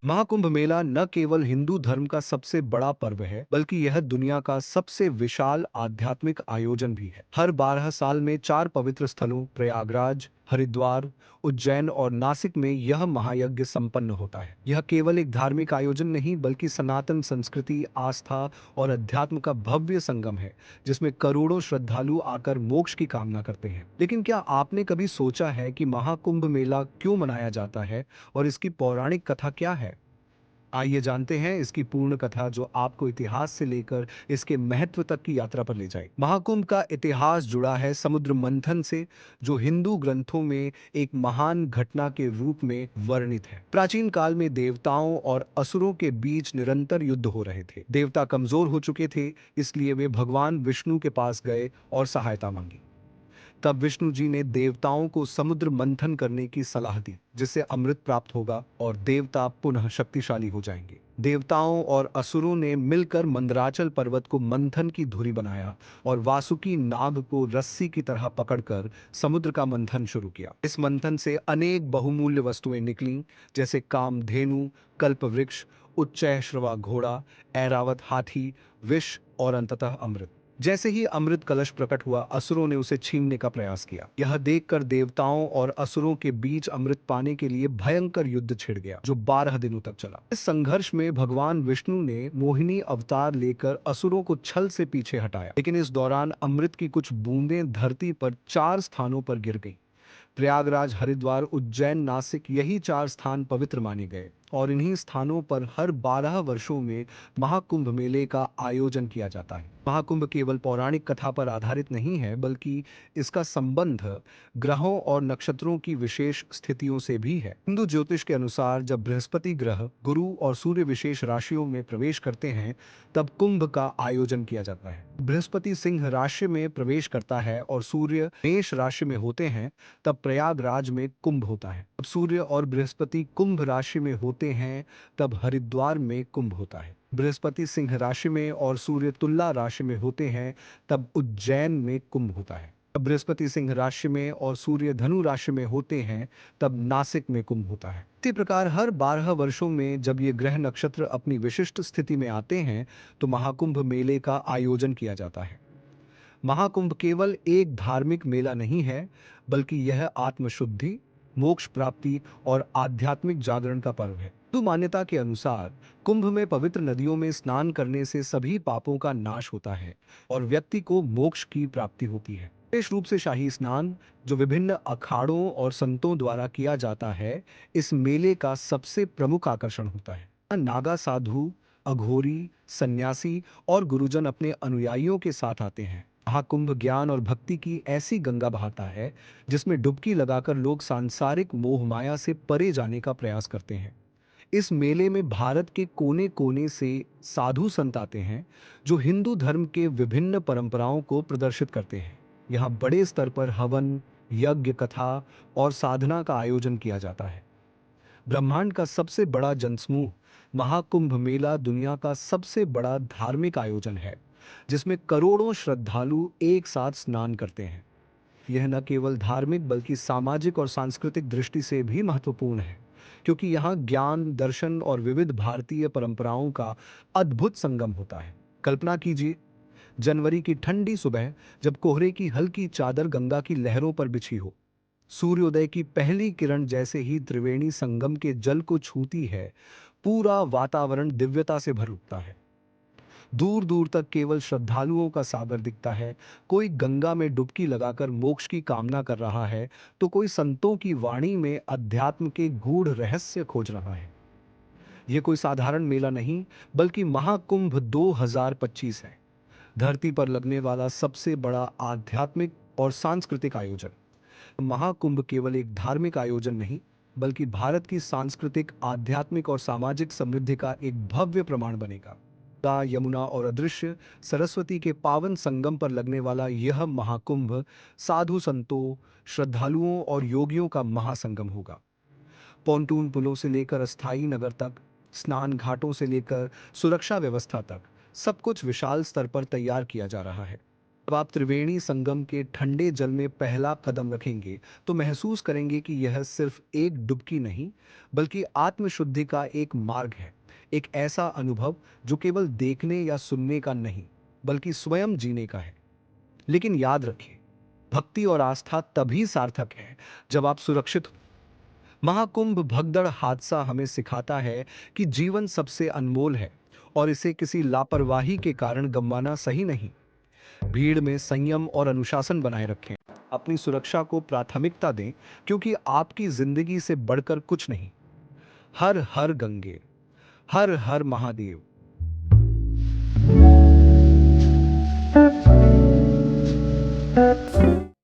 महाकुंभ मेला न केवल हिंदू धर्म का सबसे बड़ा पर्व है, बल्कि यह दुनिया का सबसे विशाल आध्यात्मिक आयोजन भी है। हर 12 साल में चार पवित्र स्थलों प्रयागराज, हरिद्वार, उज्जैन और नासिक में यह महायज्ञ संपन्न होता है। यह केवल एक धार्मिक आयोजन नहीं, बल्कि सनातन संस्कृति, आस्था और अध्यात्म का भव्य संगम है, जिसमें करोड़ों श्रद्धालु आकर मोक्ष की कामना करते हैं। लेकिन क्या आपने कभी सोचा है कि महाकुंभ मेला क्यों मनाया जाता है और इसकी पौराणिक कथा क्या है? आइए जानते हैं इसकी पूर्ण कथा, जो आपको इतिहास से लेकर इसके महत्व तक की यात्रा पर ले जाए। महाकुंभ का इतिहास जुड़ा है समुद्र मंथन से, जो हिंदू ग्रंथों में एक महान घटना के रूप में वर्णित है। प्राचीन काल में देवताओं और असुरों के बीच निरंतर युद्ध हो रहे थे। देवता कमजोर हो चुके थे, इसलिए वे भगवान विष्णु के पास गए और सहायता मांगी। तब विष्णु जी ने देवताओं को समुद्र मंथन करने की सलाह दी, जिससे अमृत प्राप्त होगा और देवता पुनः शक्तिशाली हो जाएंगे। देवताओं और असुरों ने मिलकर मंदराचल पर्वत को मंथन की धुरी बनाया और वासुकी नाग को रस्सी की तरह पकड़कर समुद्र का मंथन शुरू किया। इस मंथन से अनेक बहुमूल्य वस्तुएं निकलीं, जैसे कामधेनु, कल्पवृक्ष, उच्चैःश्रवा घोड़ा, ऐरावत हाथी, विष और अंततः अमृत। जैसे ही अमृत कलश प्रकट हुआ, असुरों ने उसे छीनने का प्रयास किया। यह देखकर देवताओं और असुरों के बीच अमृत पाने के लिए भयंकर युद्ध छिड़ गया, जो 12 दिनों तक चला। इस संघर्ष में भगवान विष्णु ने मोहिनी अवतार लेकर असुरों को छल से पीछे हटाया, लेकिन इस दौरान अमृत की कुछ बूंदें धरती पर 4 स्थानों पर गिर गईं। प्रयागराज, हरिद्वार, उज्जैन, नासिक, यही चार स्थान पवित्र माने गए और इन्हीं स्थानों पर हर 12 वर्षों में महाकुंभ मेले का आयोजन किया जाता है। महाकुंभ केवल पौराणिक कथा पर आधारित नहीं है, बल्कि इसका संबंध ग्रहों और नक्षत्रों की विशेष स्थितियों से भी है। हिंदू ज्योतिष के अनुसार जब बृहस्पति ग्रह, गुरु और सूर्य विशेष राशियों में प्रवेश करते हैं, तब कुंभ का आयोजन किया जाता है। बृहस्पति सिंह राशि में प्रवेश करता है और सूर्य मेष राशि में होते हैं, तब प्रयागराज में कुंभ होता है। अब सूर्य और बृहस्पति कुंभ राशि में होते हैं, तब हरिद्वार में कुंभ होता है। बृहस्पति सिंह राशि में और सूर्य तुला राशि में होते हैं, तब उज्जैन में कुंभ होता है। अब बृहस्पति सिंह राशि में और सूर्य धनु राशि में होते हैं, तब नासिक में कुंभ होता है। इसी प्रकार हर 12 वर्षों में जब ये ग्रह नक्षत्र अपनी विशिष्ट स्थिति में आते हैं, तो महाकुंभ मेले का आयोजन किया जाता है। महाकुंभ केवल एक धार्मिक मेला नहीं है, बल्कि यह आत्मशुद्धि, मोक्ष प्राप्ति और आध्यात्मिक जागरण का पर्व है। हिंदू मान्यता के अनुसार कुंभ में पवित्र नदियों में स्नान करने से सभी पापों का नाश होता है और व्यक्ति को मोक्ष की प्राप्ति होती है। विशेष रूप से शाही स्नान, जो विभिन्न अखाड़ों और संतों द्वारा किया जाता है, इस मेले का सबसे प्रमुख आकर्षण होता है। यहाँ नागा साधु, अघोरी, सन्यासी और गुरुजन अपने अनुयायियों के साथ आते हैं। महाकुंभ ज्ञान और भक्ति की ऐसी गंगा बहाता है, जिसमें डुबकी लगाकर लोग सांसारिक मोह माया से परे जाने का प्रयास करते हैं। इस मेले में भारत के कोने कोने से साधु संत आते हैं, जो हिंदू धर्म के विभिन्न परंपराओं को प्रदर्शित करते हैं। यहाँ बड़े स्तर पर हवन, यज्ञ, कथा और साधना का आयोजन किया जाता है। ब्रह्मांड का सबसे बड़ा जनसमूह महाकुंभ मेला दुनिया का सबसे बड़ा धार्मिक आयोजन है, जिसमें करोड़ों श्रद्धालु एक साथ स्नान करते हैं। यह न केवल धार्मिक बल्कि सामाजिक और सांस्कृतिक दृष्टि से भी महत्वपूर्ण है, क्योंकि यहाँ ज्ञान, दर्शन और विविध भारतीय परंपराओं का अद्भुत संगम होता है। कल्पना कीजिए, जनवरी की ठंडी सुबह, जब कोहरे की हल्की चादर गंगा की लहरों पर बिछी हो, सूर्योदय की पहली किरण जैसे ही त्रिवेणी संगम के जल को छूती है, पूरा वातावरण दिव्यता से भर उठता है। दूर दूर तक केवल श्रद्धालुओं का सागर दिखता है। कोई गंगा में डुबकी लगाकर मोक्ष की कामना कर रहा है, तो कोई संतों की वाणी में अध्यात्म के गूढ़ रहस्य खोज रहा है। यह कोई साधारण मेला नहीं, बल्कि महाकुंभ 2025 है, धरती पर लगने वाला सबसे बड़ा आध्यात्मिक और सांस्कृतिक आयोजन। महाकुंभ केवल एक धार्मिक आयोजन नहीं, बल्कि भारत की सांस्कृतिक, आध्यात्मिक और सामाजिक समृद्धि का एक भव्य प्रमाण बनेगा। गंगा, यमुना और अदृश्य सरस्वती के पावन संगम पर लगने वाला यह महाकुंभ साधु संतों, श्रद्धालुओं और योगियों का महासंगम होगा। पॉन्टून पुलों से लेकर अस्थायी नगर तक, स्नान घाटों से लेकर सुरक्षा व्यवस्था तक, सब कुछ विशाल स्तर पर तैयार किया जा रहा है। जब आप त्रिवेणी संगम के ठंडे जल में पहला कदम रखेंगे तो महसूस करेंगे कि यह सिर्फ एक डुबकी नहीं, बल्कि आत्मशुद्धि का एक मार्ग है। एक ऐसा अनुभव जो केवल देखने या सुनने का नहीं, बल्कि स्वयं जीने का है। लेकिन याद रखें, भक्ति और आस्था तभी सार्थक है जब आप सुरक्षित हो। महाकुंभ भगदड़ हादसा हमें सिखाता है कि जीवन सबसे अनमोल है और इसे किसी लापरवाही के कारण गंवाना सही नहीं। भीड़ में संयम और अनुशासन बनाए रखें। अपनी सुरक्षा को प्राथमिकता दें, क्योंकि आपकी जिंदगी से बढ़कर कुछ नहीं। हर हर गंगे, हर हर महादेव।